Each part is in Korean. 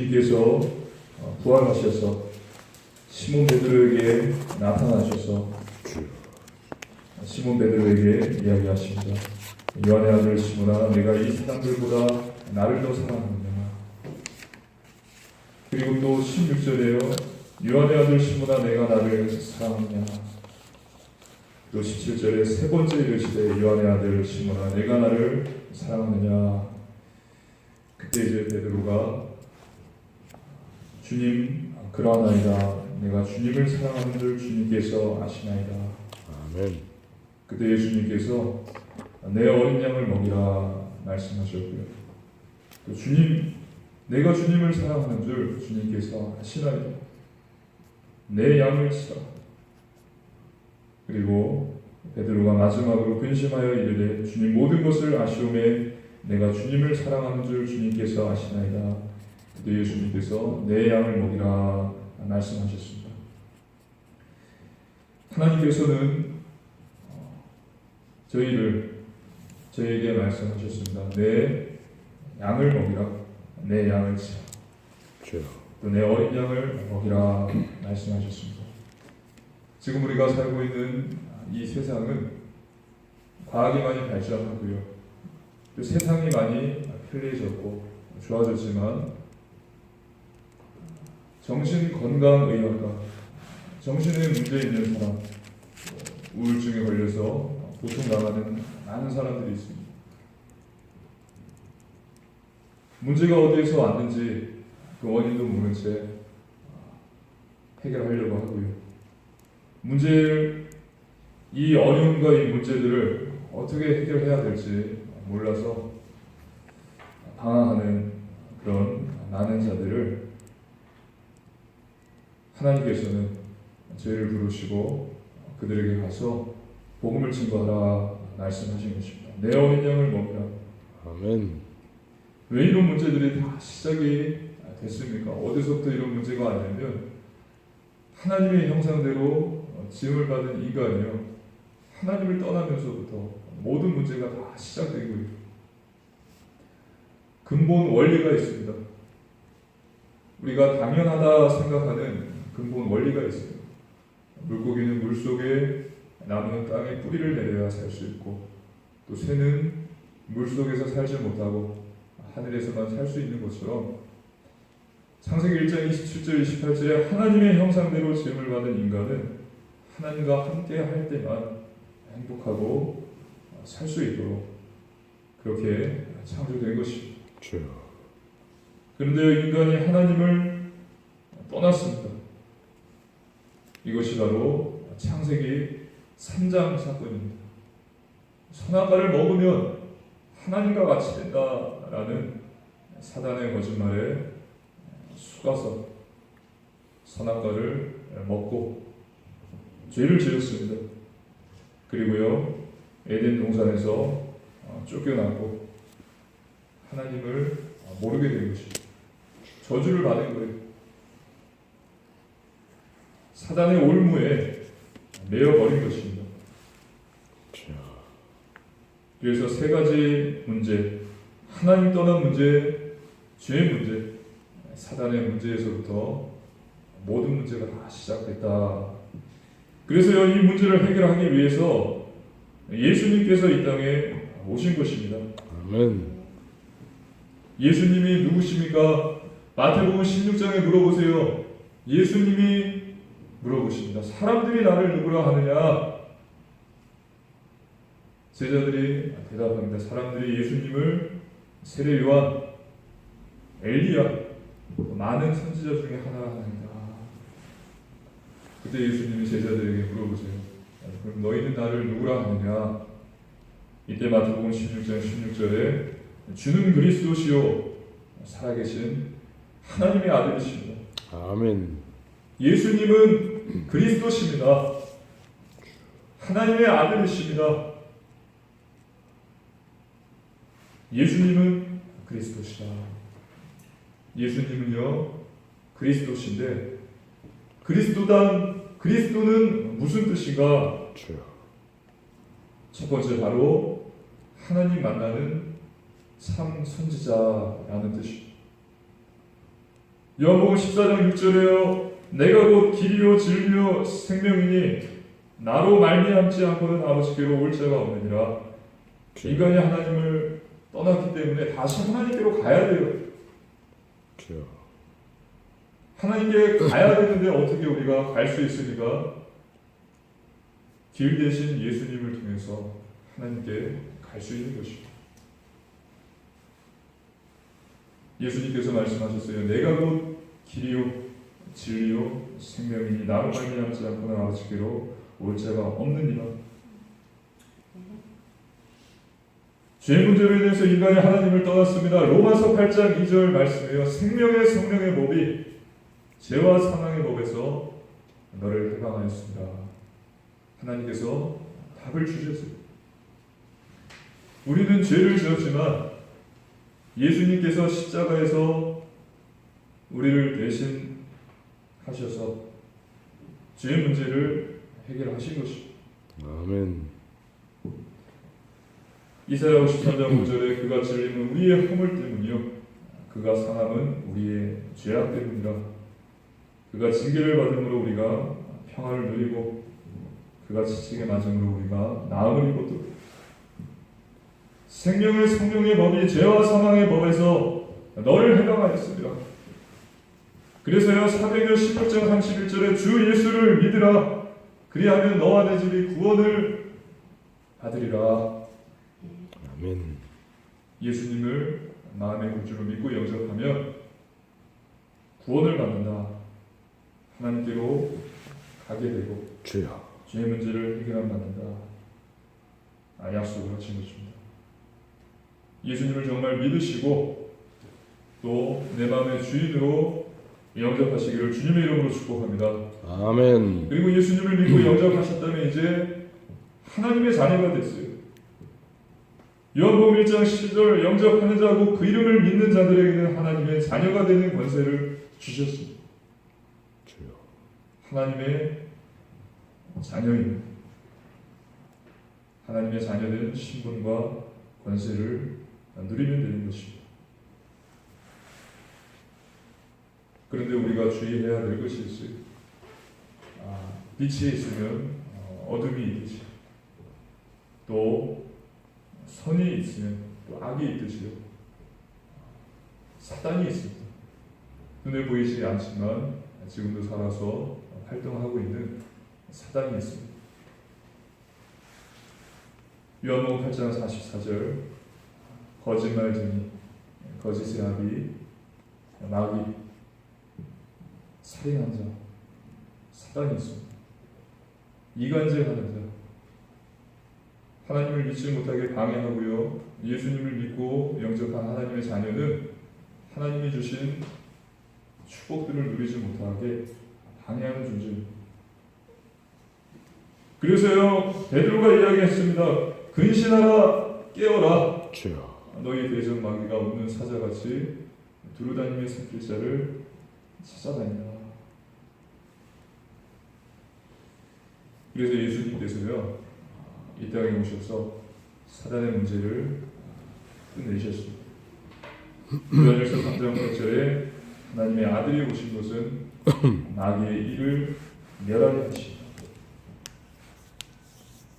주님께서 부활하셔서 시몬 베드로에게 나타나셔서 시몬 베드로에게 이야기하십니다. 요한의 아들 시몬아, 내가 이 사람들보다 나를 더 사랑하느냐. 그리고 또 16절에요. 요한의 아들 시몬아, 내가 나를 사랑하느냐. 또 17절에 세 번째 이르시되 요한의 아들 시몬아, 내가 나를 사랑하느냐. 그때 이제 베드로가 주님, 그러하나이다. 내가 주님을 사랑하는 줄 주님께서 아시나이다. 아멘. 그때 예수님께서 내 어린 양을 먹이라 말씀하셨고요. 또 내가 주님을 사랑하는 줄 주님께서 아시나이다. 내 양을 치라. 그리고 베드로가 마지막으로 근심하여 이르되 주님, 모든 것을 아시오매 내가 주님을 사랑하는 줄 주님께서 아시나이다. 그때 예수님께서 내 양을 먹이라 말씀하셨습니다. 하나님께서는 저에게 말씀하셨습니다. 내 양을 먹이라, 내 양을 치라. 또 내 어린 양을 먹이라 말씀하셨습니다. 지금 우리가 살고 있는 이 세상은 과학이 많이 발전하고요, 또 세상이 많이 편리해졌고 좋아졌지만 정신건강의학과, 정신에 문제 있는 사람, 우울증에 걸려서 고통당하는 많은 사람들이 있습니다. 문제가 어디에서 왔는지 그 원인도 모른 채 해결하려고 하고요. 이 어려움과 이 문제들을 어떻게 해결해야 될지 몰라서 방황하는 그런 많은 자들을 하나님께서는 죄를 부르시고 그들에게 가서 복음을 증거하라 말씀하신 것입니다. 내 어린 양을 먹이라. 아멘. 왜 이런 문제들이 다 시작이 됐습니까? 어디서부터 이런 문제가 왔냐면 하나님의 형상대로 지음을 받은 인간이요, 하나님을 떠나면서부터 모든 문제가 다 시작되고요. 근본 원리가 있습니다. 우리가 당연하다 생각하는 근본 원리가 있어요. 물고기는 물속에, 나무는 땅에 뿌리를 내려야 살 수 있고, 또 새는 물속에서 살지 못하고 하늘에서만 살 수 있는 것처럼 창세기 1장 27절 28절에 하나님의 형상대로 지음을 받은 인간은 하나님과 함께 할 때만 행복하고 살 수 있도록 그렇게 창조된 것입니다. 그런데 인간이 하나님을 떠났습니다. 이것이 바로 창세기 3장 사건입니다. 선악과를 먹으면 하나님과 같이 된다라는 사단의 거짓말에 속아서 선악과를 먹고 죄를 지었습니다. 그리고요, 에덴 동산에서 쫓겨나고 하나님을 모르게 된 것입니다. 저주를 받은 거예요. 사단의 올무에 매여버린 것입니다. 그래서 세 가지 문제, 하나님 떠난 문제, 죄의 문제, 사단의 문제에서부터 모든 문제가 다 시작됐다. 그래서 이 문제를 해결하기 위해서 예수님께서 이 땅에 오신 것입니다. 아멘. 예수님이 누구십니까? 마태복음 16장에 물어보세요. 예수님이 물어보십니다. 사람들이 나를 누구라 하느냐? 제자들이 대답합니다. 사람들이 예수님을 세례 요한, 엘리야, 많은 선지자 중에 하나라 하나이다. 그때 예수님이 제자들에게 물어보세요. 그럼 너희는 나를 누구라 하느냐? 이때 마태복음 16장 16절에 주는 그리스도시요 살아계신 하나님의 아들이십니다. 아멘. 예수님은 그리스도십니다. 하나님의 아들이십니다. 예수님은 그리스도시다. 예수님은요, 그리스도신데 그리스도는 무슨 뜻인가? 첫 번째 바로 하나님 만나는 참 선지자라는 뜻입니다. 요한복음 14장 6절에요. 내가 곧 길이요 진리요 생명이니 나로 말미암지 않고는 아버지께로 올 자가 없느니라. 인간이 하나님을 떠났기 때문에 다시 하나님께로 가야 돼요. 주여. 하나님께 가야 되는데 어떻게 우리가 갈 수 있습니까? 길 대신 예수님을 통해서 하나님께 갈 수 있는 것입니다. 예수님께서 말씀하셨어요. 내가 곧 길이요 진리요 생명이니 나로 말미암지 않고는 아버지께로 올 자가 없느니라. 죄 문제로 인해서 인간이 하나님을 떠났습니다. 로마서 8장 2절 말씀이에요. 생명의 성령의 법이 죄와 사망의 법에서 너를 해방하였습니다. 하나님께서 답을 주셨어요. 우리는 죄를 지었지만 예수님께서 십자가에서 우리를 대신하셔서 죄의 문제를 해결하신 것입니다. 아멘. 이사야 53장 5절에 그가 찔림은 우리의 허물 때문이요 그가 상함은 우리의 죄악 때문이라. 그가 징계를 받음으로 우리가 평화를 누리고 그가 지치게 맞음으로 우리가 나음을 입었도다. 생명의 성령의 법이 죄와 사망의 법에서 너를 해방하였습니다. 그래서요 사도행전 16장 31절에 주 예수를 믿으라. 그리하면 너와 내 집이 구원을 받으리라. 아멘. 예수님을 마음의 구주로 믿고 영접하면 구원을 받는다. 하나님께로 가게 되고 주여. 죄의 문제를 해결함 받는다. 약속을 하신 것입니다. 예수님을 정말 믿으시고 또 내 마음의 주인으로 영접하시기를 주님의 이름으로 축복합니다. 아멘. 그리고 예수님을 믿고 영접하셨다면 이제 하나님의 자녀가 됐어요. 요한복음 1장 10절 영접하는 자고 그 이름을 믿는 자들에게는 하나님의 자녀가 되는 권세를 주셨습니다. 주여. 하나님의 자녀입니다. 하나님의 자녀된 신분과 권세를 누리면 되는 것입니다. 그런데 우리가 주의해야 될 것이 있어요. 빛이 있으면 어둠이 있듯이 또 선이 있으면 또 악이 있듯이요. 사단이 있습니다. 눈에 보이지 않지만 지금도 살아서 활동하고 있는 사단이 있습니다. 요한복음 8장 44절 거짓말쟁이, 거짓의 아비, 마귀, 살인한 자, 사단이 있습니다. 이간질하는 자, 하나님을 믿지 못하게 방해하고요. 예수님을 믿고 영접한 하나님의 자녀는 하나님이 주신 축복들을 누리지 못하게 방해하는 존재입니다. 그래서요 베드로가 이야기했습니다. 근신하라 깨어라. 주여. 너희 대적 마귀가 웃는 사자같이 두루다니며 삼킬 자를 찾아다니라. 그래서 예수님께서요 이 땅에 오셔서 사단의 문제를 끝내셨습니다. 요한일서 3장 8절에 하나님의 아들이 오신 것은 마귀의 일을 멸하게 하십니다.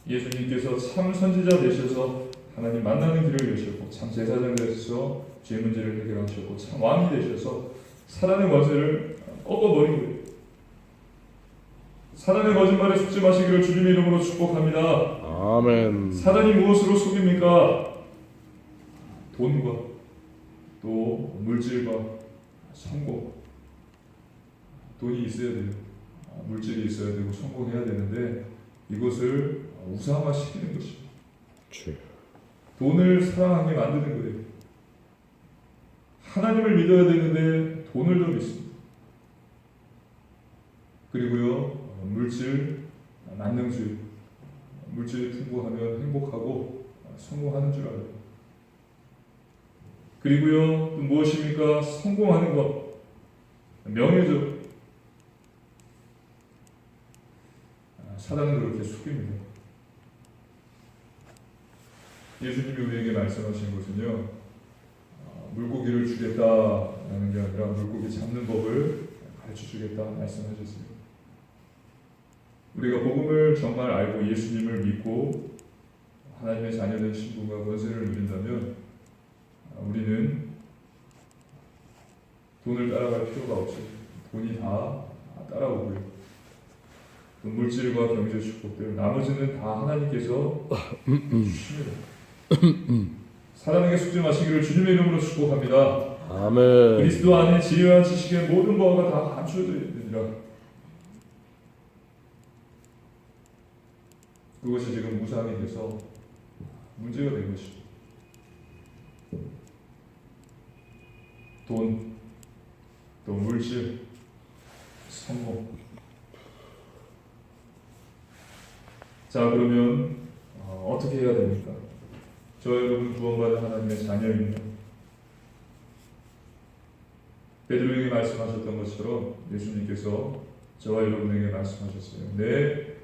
예수님께서 참 선지자 되셔서 하나님 만나는 길을 여셨고 참 제사장 되셔서 죄 문제를 해결하셨고 참 왕이 되셔서 사단의 권세를 꺾어버린 거예요. 사단의 거짓말에 속지 마시기를 주님의 이름으로 축복합니다. 아멘. 사단이 무엇으로 속입니까? 돈과 또 물질과 성공. 돈이 있어야 돼요. 물질이 있어야 되고 성공해야 되는데 이것을 우상화시키는 것입니다. 주여. 돈을 사랑하게 만드는 거예요. 하나님을 믿어야 되는데 돈을 더 믿습니다. 그리고요 물질, 만능주의, 물질이 풍부하면 행복하고 성공하는 줄 알아요. 그리고요 또 무엇입니까? 성공하는 것, 명예죠. 사단은 그렇게 속입니다. 예수님이 우리에게 말씀하신 것은요 물고기를 주겠다라는 게 아니라 물고기 잡는 법을 가르쳐 주겠다 말씀하셨어요. 우리가 복음을 정말 알고 예수님을 믿고 하나님의 자녀된 신분과 권세를 누린다면 우리는 돈을 따라갈 필요가 없어요. 돈이 다 따라오고요. 또 물질과 경제 축복들 나머지는 다 하나님께서 주십니다. 사람에게 속지 마시기를 주님의 이름으로 축복합니다. 아멘. 그리스도 안에 지혜와 지식의 모든 바가 다 감추어져 있느니라. 그것이 지금 무상이 돼서 문제가 된 것이죠. 돈, 또 물질, 성공. 자, 그러면 어떻게 해야 됩니까? 저 여러분 구원받은 하나님의 자녀입니다. 베드로에게 말씀하셨던 것처럼 예수님께서 저와 여러분에게 말씀하셨어요. 내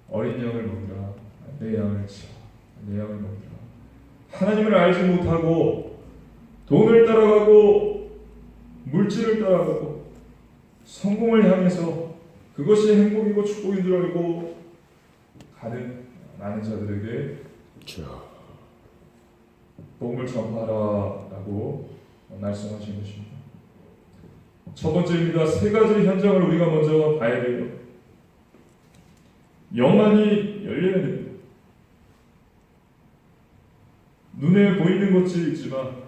어린 양을 먹이라. 내 양을 치라. 내 양을 먹이라. 하나님을 알지 못하고 돈을 따라가고 물질을 따라가고 성공을 향해서 그것이 행복이고 축복인 줄 알고 가는 많은 자들에게 주여. 복음을 전파하라라고 말씀하신 것입니다. 첫 번째입니다. 세 가지 현장을 우리가 먼저 봐야 돼요. 영안이 열려야 됩니다. 눈에 보이는 것이 있지만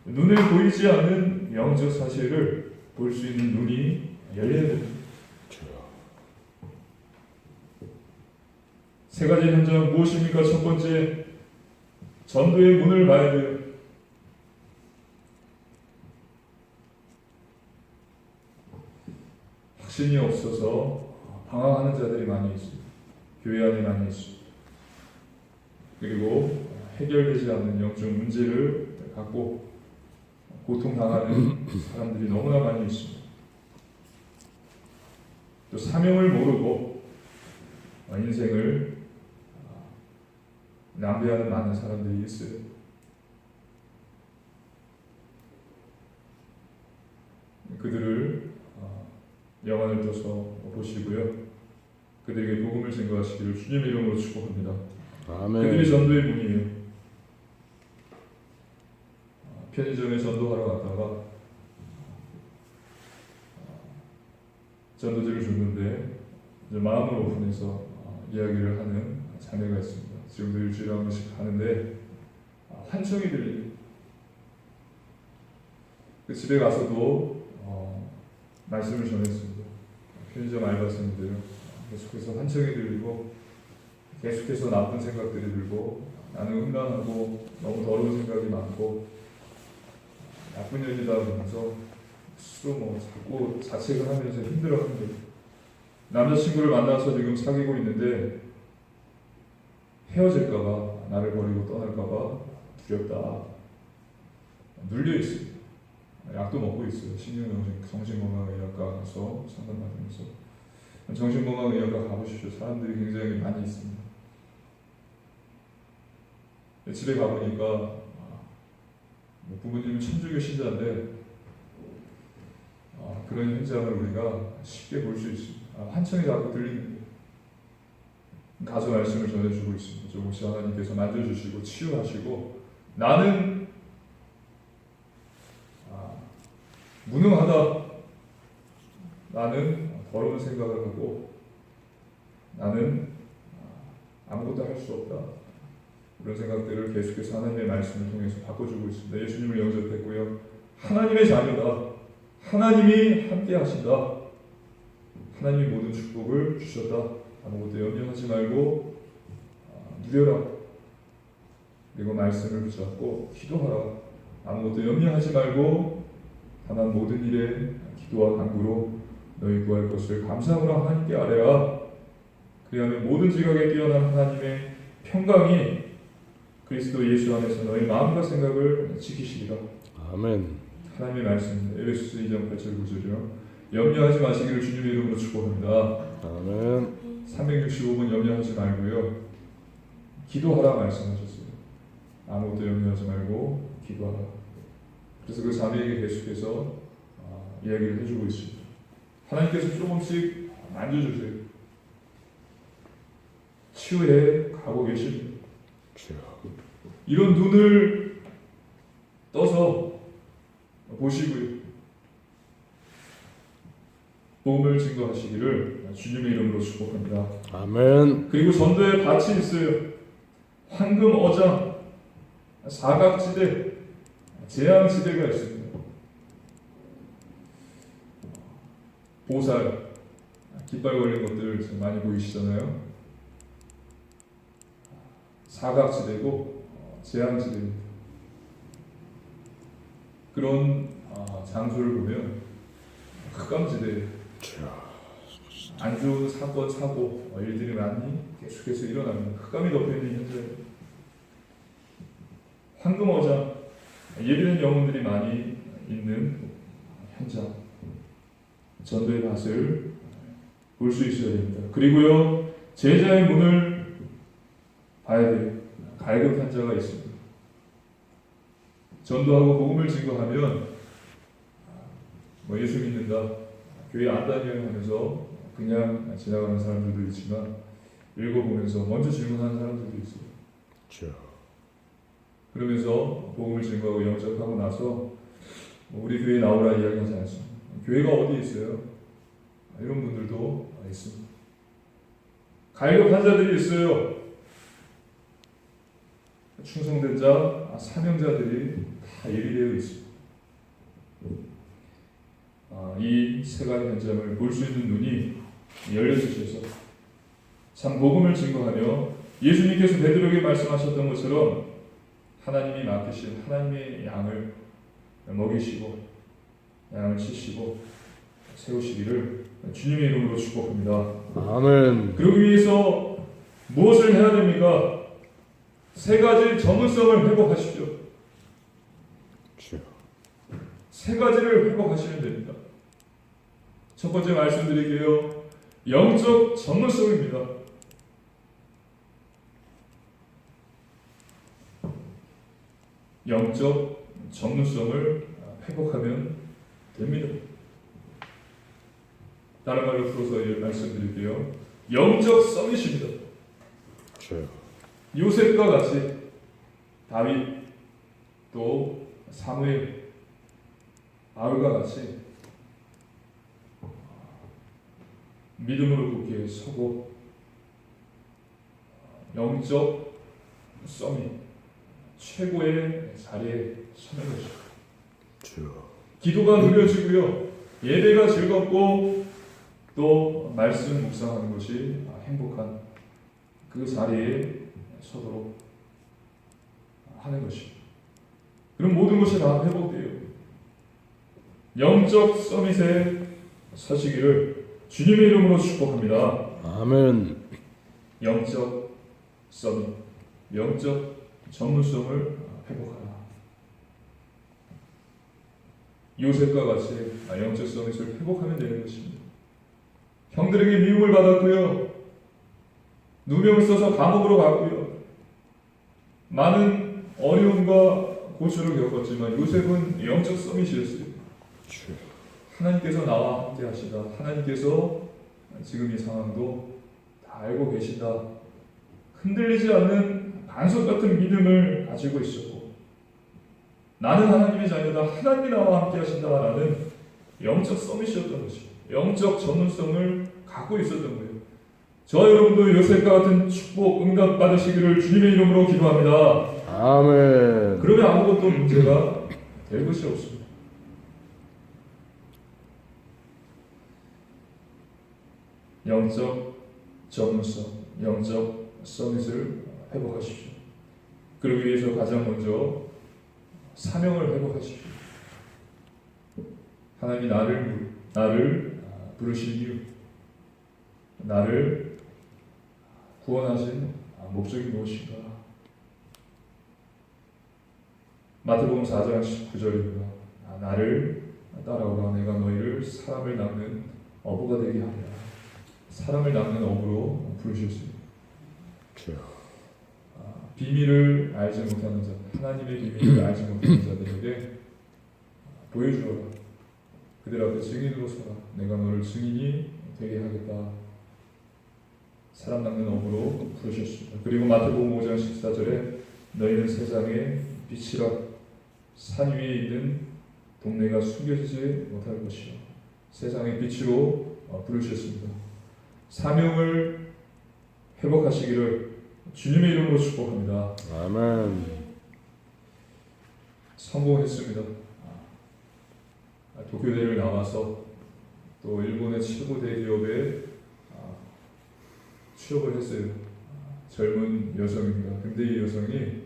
눈에 보이지 않는 영적 사실을 볼 수 있는 눈이 열려야 됩니다. 주여. 세 가지 현장 무엇입니까? 첫 번째, 전도의 문을 봐야 돼요. 확신이 없어서 방황하는 자들이 많이 있어요. 교회 안에 많이 있어요. 그리고 해결되지 않는 영적 문제를 갖고 고통당하는 사람들이 너무나 많이 있습니다. 또 사명을 모르고 인생을 낭비하는 많은 사람들이 있어요. 그들을 영안을 떠서 보시고요. 그들에게 복음을 증거하시기를 주님의 이름으로 축복합니다. 아멘. 그들이 전도의 문이에요. 편의점에 전도하러 갔다가 전도지를 줬는데 이제 마음을 오픈해서 이야기를 하는 자매가 있습니다. 지금도 일주일에 한 번씩 가는데 환청이 들려요. 그 집에 가서도 말씀을 전했습니다. 편의점 알바생인데요. 계속해서 환청이 들리고 계속해서 나쁜 생각들이 들고 나는 음란하고 너무 더러운 생각이 많고 나쁜 년이다 그러면서 스스로 자꾸 자책을 하면서 힘들어하는데 남자친구를 만나서 지금 사귀고 있는데 헤어질까봐 나를 버리고 떠날까봐 두렵다. 눌려있어요. 약도 먹고 있어요. 정신건강의학과 가서 상담받으면서 정신건강의학과 가보십시오. 사람들이 굉장히 많이 있습니다. 집에 가보니까 부모님은 천주교 신자인데 그런 현장을 우리가 쉽게 볼 수 있습니다. 환청이 자꾸 들리는 거예요. 가서 말씀을 전해주고 있습니다. 조금씩 하나님께서 만져주시고 치유하시고 나는 무능하다. 나는 더러운 생각을 하고 나는 아무것도 할 수 없다. 이런 생각들을 계속해서 하나님의 말씀을 통해서 바꿔주고 있습니다. 예수님을 영접했고요. 하나님의 자녀다. 하나님이 함께 하신다. 하나님이 모든 축복을 주셨다. 아무것도 염려하지 말고 누려라. 그리고 말씀을 붙잡고 기도하라. 아무것도 염려하지 말고 다만 모든 일에 기도와 간구로 너희 구할 것을 감사함으로 하나님께 아뢰라. 그리하면 모든 지각에 뛰어난 하나님의 평강이 그리스도 예수 안에서 너희 마음과 생각을 지키시리라. 아멘. 하나님의 말씀입니다. 에베소서 2장 8절 9절이요. 염려하지 마시기를 주님의 이름으로 축복합니다. 아멘. 365번 염려하지 말고요. 기도하라 말씀하셨어요. 아무것도 염려하지 말고 기도하라. 그래서 그 자매에게 계속해서 이야기를 해주고 있습니다. 하나님께서 조금씩 만져주세요. 치유해 가고 계십니다. 주여. 이런 눈을 떠서 보시고요. 복음을 증거하시기를 주님의 이름으로 축복합니다. 아멘. 그리고 전도에 밭이 있어요. 황금 어장, 사각지대, 재앙지대가 있습니다. 보살, 깃발 걸린 것들 많이 보이시잖아요. 사각지대고 재앙지대입니다. 그런 장소를 보면 흑암지대, 주여. 안 좋은 사건, 사고, 일들이 많이 계속해서 일어납니다. 흑암이 덮여있는 현재. 황금어장, 예비된 영혼들이 많이 있는 현장. 전도의 밭을 볼 수 있어야 됩니다. 그리고요, 제자의 문을 봐야 돼요. 갈급한 자가 있습니다. 전도하고 복음을 증거하면 예수 믿는다, 교회 안 다니려 하면서 그냥 지나가는 사람들도 있지만 읽어보면서 먼저 질문하는 사람들도 있어요. 주여. 그러면서 복음을 증거하고 영접하고 나서 우리 교회에 나오라 이야기하지 않습니다. 교회가 어디 있어요? 이런 분들도 있습니다. 갈급한 자들이 있어요. 충성된 자, 사명자들이 다 예비되어 있습니다. 이 세 가지 현장을 볼 수 있는 눈이 열려주셔서 참 복음을 증거하며 예수님께서 베드로에게 말씀하셨던 것처럼 하나님이 맡기신 하나님의 양을 먹이시고 양을 치시고 세우시기를 주님의 이름으로 축복합니다. 아멘. 그러기 위해서 무엇을 해야 됩니까? 세 가지 전문성을 회복하십시오. 주여. 세 가지를 회복하시면 됩니다. 첫 번째 말씀드릴게요. 영적 전문성입니다. 영적 전문성을 회복하면 됩니다. 다른 말로 풀어서 말씀드릴게요. 영적 서밋입니다. 주여. 요셉과 같이 다윗 또 사무엘 바울과 같이 믿음으로 굳게 서고 영적 서밋 최고의 자리에 서는 것이죠. 주여. 기도가 누려지고요. 예배가 즐겁고 또 말씀 묵상하는 것이 행복한 그 자리에 서도록 하는 것입니다. 그럼 모든 것이 다 회복돼요. 영적 서밋에 서시기를 주님의 이름으로 축복합니다. 아멘. 영적 서밋, 영적 전문성을 회복하라. 요셉과 같이 영적 서밋을 회복하면 되는 것입니다. 형들에게 미움을 받았고요. 누명을 써서 감옥으로 갔고요. 많은 어려움과 고초를 겪었지만 요셉은 영적 서밋이었어요. 주여. 하나님께서 나와 함께 하시다. 하나님께서 지금 이 상황도 다 알고 계신다. 흔들리지 않는 반석 같은 믿음을 가지고 있었고 나는 하나님의 자녀다. 하나님이 나와 함께 하신다라는 영적 서밋이었던 것입니다. 영적 전문성을 갖고 있었던 거예요. 저 여러분도 요셉과 같은 축복 응답 받으시기를 주님의 이름으로 기도합니다. 아멘. 그러면 아무것도 문제가 될 것이 없습니다. 영적 전문성, 영적 서밋을 회복하십시오. 그러기 위해서 가장 먼저 사명을 회복하십시오. 하나님이 나를 부르신 이유, 나를 구원하신 목적이 무엇인가? 마태복음 4장 19절입니다. 나를 따라오라. 내가 너희를 사람을 낚는 어부가 되게 하리라. 사람을 낚는 어부로 부르셨습니다. 주여. 비밀을 알지 못하는 자, 하나님의 비밀을 알지 못하는 자들에게 보여주어라. 그들 앞에 증인으로 서라. 내가 너를 증인이 되게 하겠다. 사람 낚는 어부로 부르셨습니다. 그리고 마태복음 5장 14절에 너희는 세상의 빛이라. 산 위에 있는 동네가 숨겨지지 못할 것이요. 세상의 빛으로 부르셨습니다. 사명을 회복하시기를 주님의 이름으로 축복합니다. 아멘. 성공했습니다. 도쿄대를 나와서 또 일본의 최고 대기업에 취업을 했어요. 젊은 여성입니다. 근데 이 여성이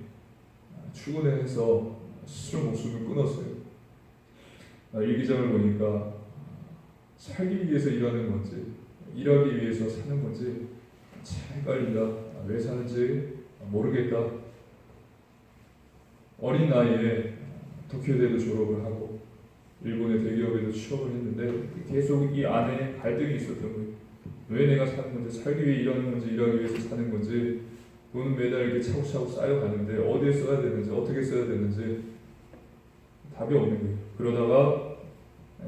출근을 해서 스스로 목숨을 끊었어요. 일기장을 보니까 살기 위해서 일하는 건지 일하기 위해서 사는 건지 참 헷갈린다. 왜 사는지 모르겠다. 어린 나이에 도쿄대도 졸업을 하고 일본의 대기업에도 취업을 했는데 계속 이 안에 갈등이 있었던 거예요. 왜 내가 사는 건지, 살기 위해 일하는 건지, 일하기 위해서 사는 건지, 돈은 매달 이렇게 차곡차곡 쌓여가는데 어디에 써야 되는지, 어떻게 써야 되는지 답이 없는 거예요. 그러다가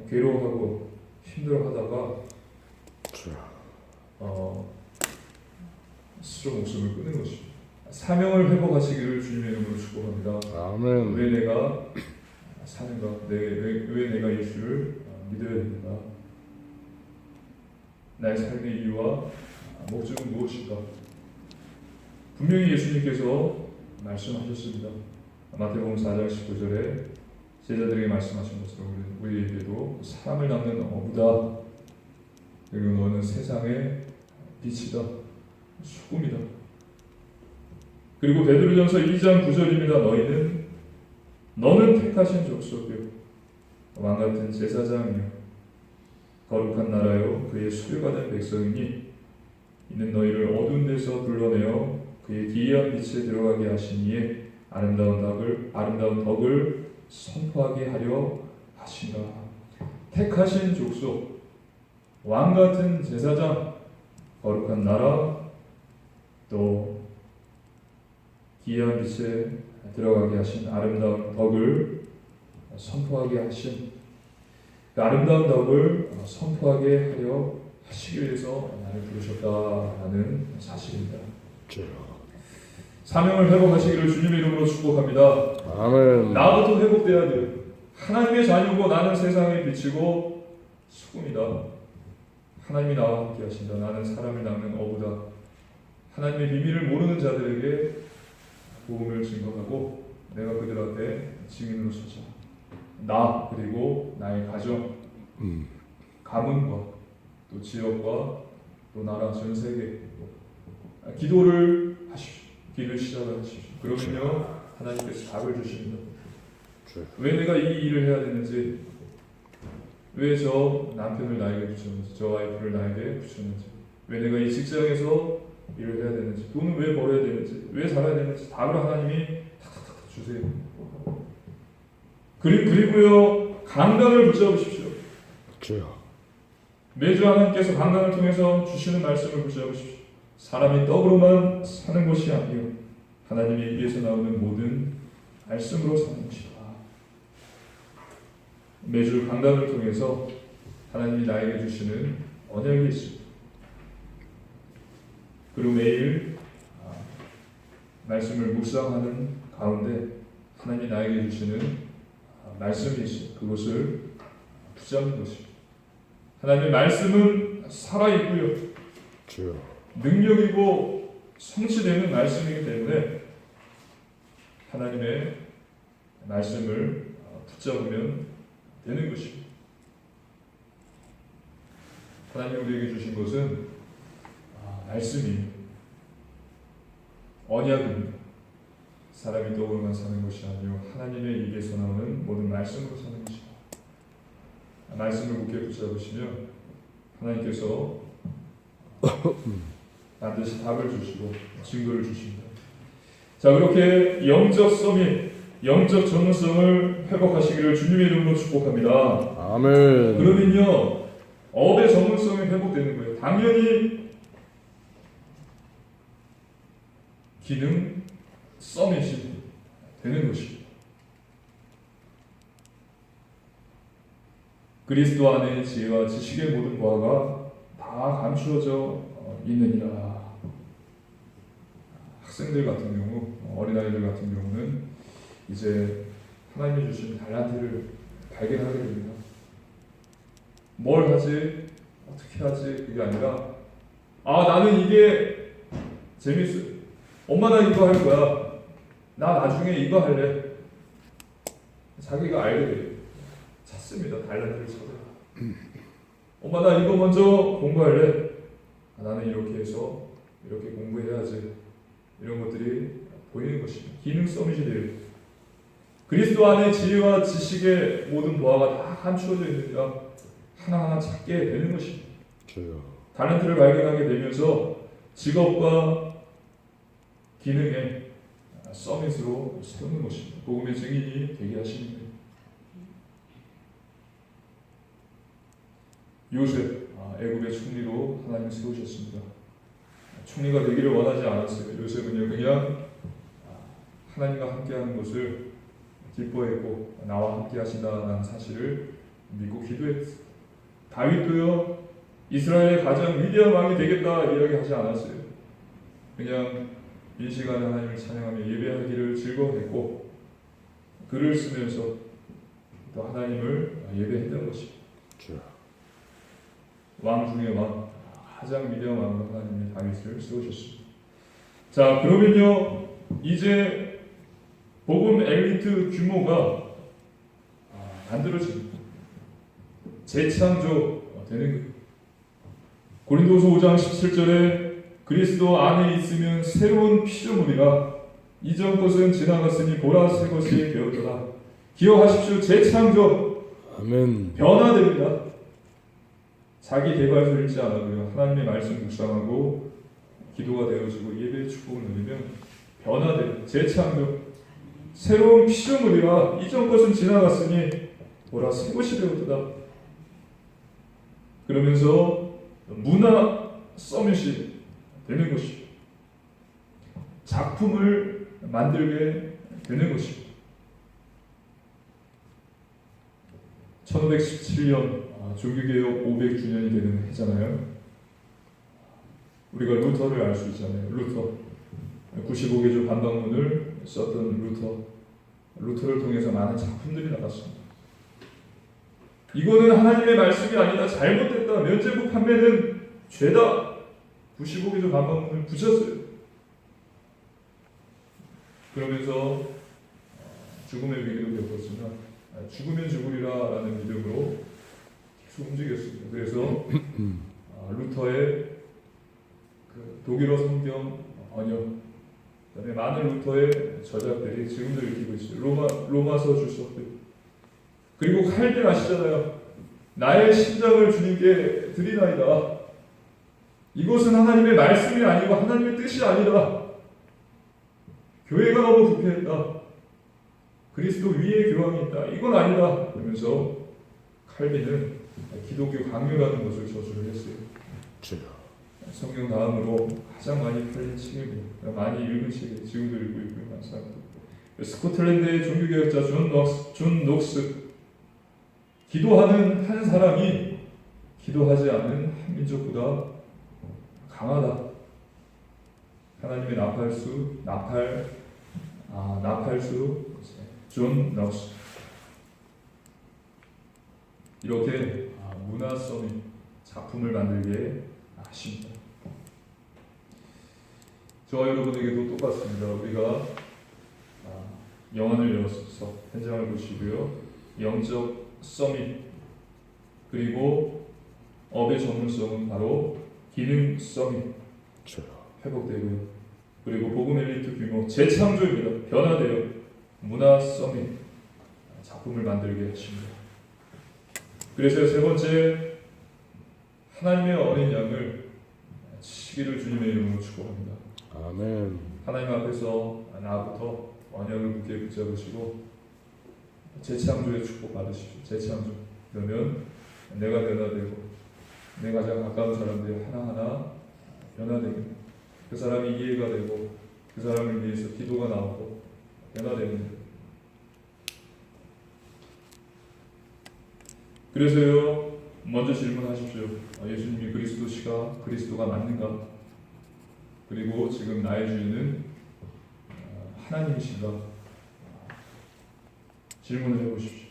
괴로워하고 힘들어하다가 스스로 목숨을 끊는 것이죠. 사명을 회복하시기를 주님의 이름으로 축복합니다. 아멘. 왜 내가 사는가? 왜 내가 예수를 믿어야 됩니까? 나의 삶의 이유와 목적은 무엇인가? 분명히 예수님께서 말씀하셨습니다. 마태복음 4장 19절에 제자들에게 말씀하신 것처럼 우리에게도 사람을 낚는 어부다. 그리고 너는 세상의 빛이다. 소금이다. 그리고 베드로전서 2장 9절입니다. 너는 택하신 족속이요 왕같은 제사장이요 거룩한 나라요 그의 수료받은 백성이니 이는 너희를 어두운 데서 불러내어 그의 기이한 빛에 들어가게 하시니에 아름다운 덕을 선포하게 하려 하시라. 택하신 족속, 왕같은 제사장, 거룩한 나라, 또 기이한 빛에 들어가게 하신 아름다운 덕을 선포하게 하신 그 아름다운 덕을 선포하게 하려 하시기 위해서 나를 부르셨다라는 사실입니다. 사명을 회복하시기를 주님의 이름으로 축복합니다. 아멘. 나부터 회복돼야 돼요. 하나님의 자녀고 나는 세상의 빛이고 소금이다. 하나님이 나와 함께 하신다. 나는 사람을 낚는 어부다. 하나님의 비밀을 모르는 자들에게 복음을 증거하고 내가 그들 앞에 증인으로 서자. 나 그리고 나의 가정, 가문과 또 지역과 또 나라 전 세계 기도를 하십시오. 기도를 시작을 하십시오. 그러면요 하나님께서 답을 주십니다. 왜 내가 이 일을 해야 되는지, 왜 저 남편을 나에게 붙였는지, 저 와이프를 나에게 붙였는지, 왜 내가 이 직장에서 일을 해야 되는지, 돈은 왜 벌어야 되는지, 왜 살아야 되는지 답을 하나님이 탁탁탁 주세요. 그리고요 강단을 붙잡으십시오. 매주 하나님께서 강단을 통해서 주시는 말씀을 붙잡으십시오. 사람이 떡으로만 사는 것이 아니요 하나님의 입에서 나오는 모든 말씀으로 사는 것이다. 매주 강단을 통해서 하나님이 나에게 주시는 언약이 있습니다. 그리고 매일 말씀을 묵상하는 가운데 하나님이 나에게 주시는 말씀이 있습니다. 그것을 붙잡는 것입니다. 하나님의 말씀은 살아있고요 능력이고 성취되는 말씀이기 때문에 하나님의 말씀을 붙잡으면 되는 것입니다. 하나님이 우리에게 주신 것은 말씀입니다. 언약입니다. 사람이 떡으로만 사는 것이 아니요 하나님의 입에서 나오는 모든 말씀으로 사는 것이다. 말씀을 굳게 붙잡으시면 하나님께서 반드시 답을 주시고 증거를 주십니다. 자, 그렇게 영적 서밋, 영적 전문성을 회복하시기를 주님의 이름으로 축복합니다. 아멘. 그러면요 업의 전문성이 회복되는 거예요. 당연히 기능 서밋이 되는 것입니다. 그리스도 안에 지혜와 지식의 모든 보화가 다 감추어져 있느니라. 학생들 같은 경우, 어린아이들 같은 경우는 이제 하나님이 주신 달란트를 발견하게 됩니다. 뭘 하지? 어떻게 하지? 그게 아니라 나는 이게 재밌어. 엄마 나 이거 할 거야. 나 나중에 이거 할래. 자기가 알게 돼요. 찾습니다. 달란트를 찾아요. 엄마 나 이거 먼저 공부할래. 나는 이렇게 해서 이렇게 공부해야지. 이런 것들이 보이는 것입니다. 기능 서밋이 돼요. 그리스도 안에 지혜와 지식의 모든 보화가 다 감추어져 있느니라 하나하나 찾게 되는 것입니다. 주여. 달란트를 발견하게 되면서 직업과 기능의 서밋으로 세우는 것입니다. 복음의 증인이 되게 하시는 거예요. 요셉, 애굽의 총리로 하나님 세우셨습니다. 총리가 되기를 원하지 않았어요. 요셉은요 그냥 하나님과 함께하는 것을 기뻐했고 나와 함께 하신다는 사실을 믿고 기도했어요. 다윗도요 이스라엘의 가장 위대한 왕이 되겠다 이야기하지 않았어요. 그냥 이 시간에 하나님을 찬양하며 예배하기를 즐거워했고 글을 쓰면서 또 하나님을 예배했던 것입니다. 왕 중의 왕, 가장 위대한 왕으로 하나님의 다윗을 세우셨습니다. 자, 그러면요 이제 복음 엘리트 규모가 만들어집니다. 재창조 되는 거예요. 고린도서 5장 17절에 그리스도 안에 있으면 새로운 피조물이라 이전 것은 지나갔으니 보라 새 것이 되었더라. 기억하십시오. 재창조. 아멘. 변화됩니다. 자기 개발서 읽지 않아도요. 하나님의 말씀 묵상하고 기도가 되어지고 예배의 축복을 누리면 변화돼요. 재창조. 새로운 피조물이라 이전 것은 지나갔으니 보라 새 것이 되었더라. 그러면서 문화 서밋이 되는 것입니다. 작품을 만들게 되는 것입니다. 1517년 종교개혁 500주년이 되는 해잖아요. 우리가 루터를 알 수 있잖아요. 루터 95개조 반박문을 썼던 루터를 통해서 많은 작품들이 나왔습니다. 이거는 하나님의 말씀이 아니다. 잘못됐다. 면죄부 판매는 죄다. 95개조 반박문을 붙였어요. 그러면서 죽음의 위기도 겪었지만 죽으면 죽으리라 라는 믿음으로 계속 움직였습니다. 그래서 루터의 그 독일어 성경 번역, 그다음에 많은 루터의 저작들이 지금도 읽히고 있어요. 로마서 주석들. 그리고 칼빈 아시잖아요. 나의 심장을 주님께 드리나이다. 이것은 하나님의 말씀이 아니고 하나님의 뜻이 아니다. 교회가 너무 부패했다. 그리스도 위에 교황이 있다. 이건 아니다. 그러면서 칼빈은 기독교 강요라는 것을 저주를 했어요. 주여. 성경 다음으로 가장 많이 팔린 책이고 많이 읽은 책이 지금도 읽고 있고요. 많은 사람들. 스코틀랜드의 종교개혁자 존 녹스. 기도하는 한 사람이 기도하지 않는 한 민족보다 강하다. 하나님의 나팔수 존 녹스. 이렇게 문화 서밋 작품을 만들게 하십니다. 저와 여러분에게도 똑같습니다. 우리가 영안을 열어서 현장을 보시고요. 영적 서밋 그리고 업의 전문성은 바로 기능 서밋 회복되고요. 그리고 복음 엘리트 규모 재창조입니다. 변화되어 문화 서밋 작품을 만들게 하십니다. 그래서 세 번째 하나님의 어린 양을 치기를 주님의 이름으로 축복합니다. 아멘. 하나님 앞에서 나부터 언약을 굳게 붙잡으시고 재창조의 축복 받으십시오. 재창조. 그러면 내가 변화되고 내 가장 가까운 사람들이 하나하나 변화됩니다. 그 사람이 이해가 되고 그 사람을 위해서 기도가 나오고 변화됩니다. 그래서요, 먼저 질문하십시오. 예수님이 그리스도시가 그리스도가 맞는가? 그리고 지금 나의 주인은 하나님이신가? 질문을 해보십시오.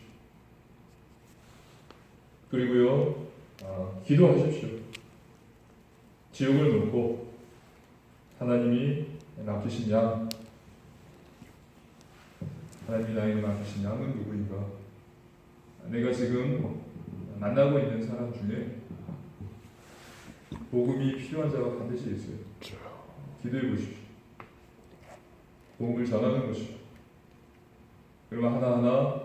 그리고요, 기도하십시오. 지옥을 놓고 하나님이 맡기신 양, 하나님이 나에게 맡기신 양은 누구인가? 내가 지금 만나고 있는 사람 중에 복음이 필요한 자가 반드시 있어요. 기도해 보십시오. 복음을 전하는 것이죠. 그러면 하나하나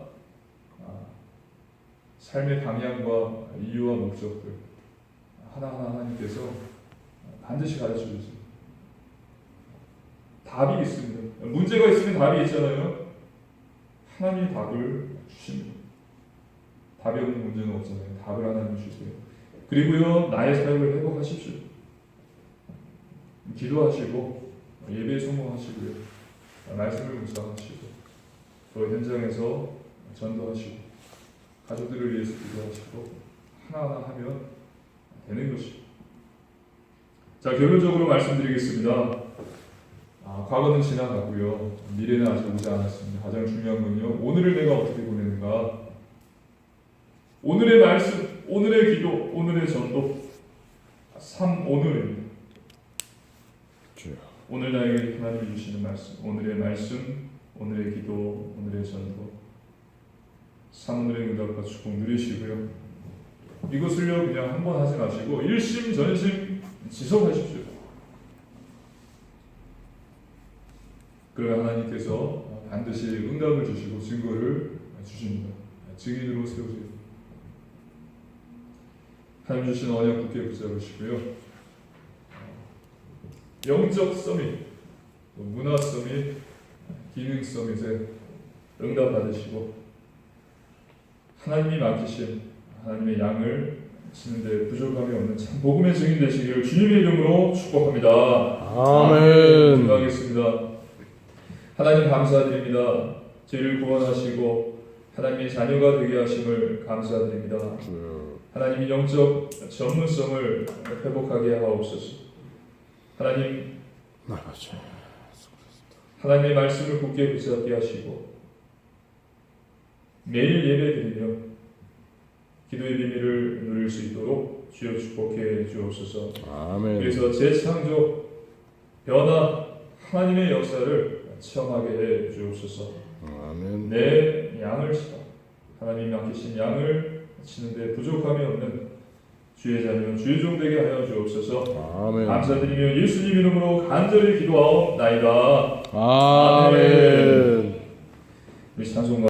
삶의 방향과 이유와 목적들 하나하나 하나님께서 반드시 가르쳐 주세요. 답이 있습니다. 문제가 있으면 답이 있잖아요. 하나님이 답을 주십니다. 답이 없는 문제는 없잖아요. 답을 하나님 주세요. 그리고요, 나의 삶을 회복하십시오. 기도하시고 예배에 성공하시고요, 말씀을 묵상하시고 또 현장에서 전도하시고 가족들을 위해서 기도하시고 하나하나 하면 되는 것이죠. 자, 결론적으로 말씀드리겠습니다. 과거는 지나가고요, 미래는 아직 오지 않았습니다. 가장 중요한 건요, 오늘을 내가 어떻게 보내는가. 오늘의 말씀, 오늘의 기도, 오늘의 전도, 오늘입니다. 오늘 나에게 하나님이 주시는 말씀, 오늘의 말씀, 오늘의 기도, 오늘의 전도, 오늘의 응답과 축복 누리시고요. 이것을요, 그냥 한 번 하지 마시고 일심전심 지속하십시오. 그러면 하나님께서 반드시 응답을 주시고 증거를 주십니다. 증인으로 세우세요. 하나님 주신 언약 굳게 붙잡으시고요. 영적 서밋, 문화 서밋, 기능 서밋에 응답 받으시고 하나님이 맡기신 하나님의 양을 치는데 부족함이 없는 참 복음의 증인 되시기를 주님의 이름으로 축복합니다. 아멘. 기도하겠습니다. 하나님 감사드립니다. 저희를 구원하시고 하나님의 자녀가 되게 하심을 감사드립니다. 하나님이 영적 전문성을 회복하게 하옵소서. 하나님, 하나님의 말씀을 굳게 붙잡게 하시고 매일 예배드리며 기도의 비밀을 누릴 수 있도록 주여 축복해 주옵소서. 아멘. 그래서 재창조, 변화, 하나님의 역사를 체험하게 해 주옵소서. 아멘. 내 양을 치라. 하나님이 맡기신 양을 치는데 부족함이 없는 주의 자녀, 주의 종 되게 하여 주옵소서. 아멘. 감사드리며 예수님 이름으로 간절히 기도하옵나이다. 아멘. 우리 찬송가